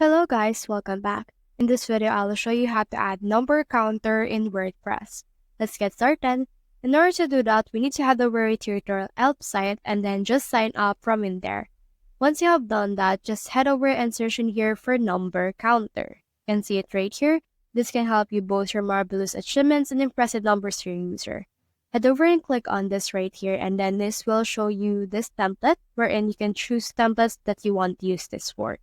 Hello guys, welcome back. In this video, I'll show you how to add number counter in WordPress. Let's get started. In order to do that, we need to have the WordTutorial site and then just sign up from in there. Once you have done that, just head over and search in here for number counter. You can see it right here. This can help you boast your marvelous achievements and impressive numbers to your user. Head over and click on this right here, and then this will show you this template wherein you can choose templates that you want to use this for.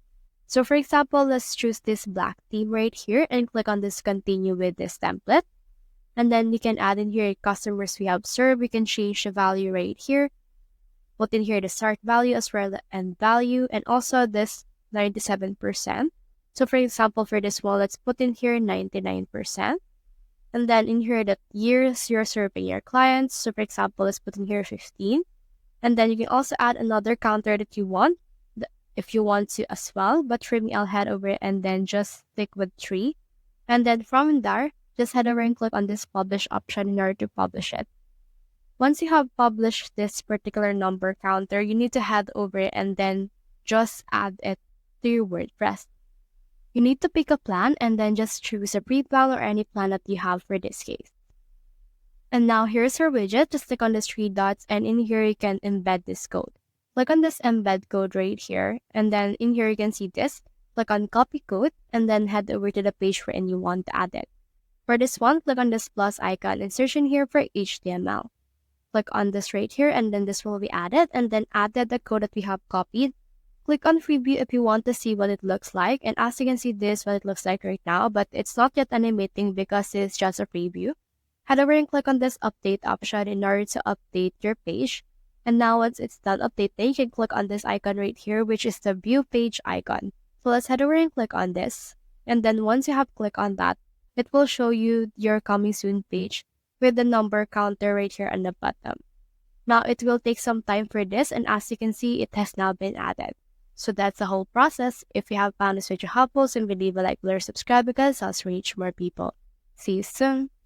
So for example, let's choose this black theme right here and click on this continue with this template. And then you can add in here customers we have served. We can change the value right here. Put in here the start value as well as end value, and also this 97%. So for example, for this one, let's put in here 99%. And then in here the years you're serving your clients. So for example, let's put in here 15. And then you can also add another counter that you want, if you want to as well. But for me, I'll head over and then just stick with 3. And then from there, just head over and click on this publish option in order to publish it. Once you have published this particular number counter, you need to head over and then just add it to your WordPress. You need to pick a plan and then just choose a free plan or any plan that you have for this case. And now here's your widget. Just click on the 3 dots, and in here you can embed this code. Click on this embed code right here, and then in here you can see this. Click on copy code, and then head over to the page wherein you want to add it. For this one, click on this plus icon and search in here for HTML. Click on this right here, and then this will be added, and then added the code that we have copied. Click on preview if you want to see what it looks like, and as you can see, this is what it looks like right now, but it's not yet animating because it's just a preview. Head over and click on this update option in order to update your page. And now once it's done updating, you can click on this icon right here, which is the view page icon. So let's head over and click on this. And then once you have clicked on that, it will show you your coming soon page with the number counter right here on the bottom. Now it will take some time for this, and as you can see, it has now been added. So that's the whole process. If you have found this video helpful, simply leave a like, below, subscribe because I'll reach more people. See you soon.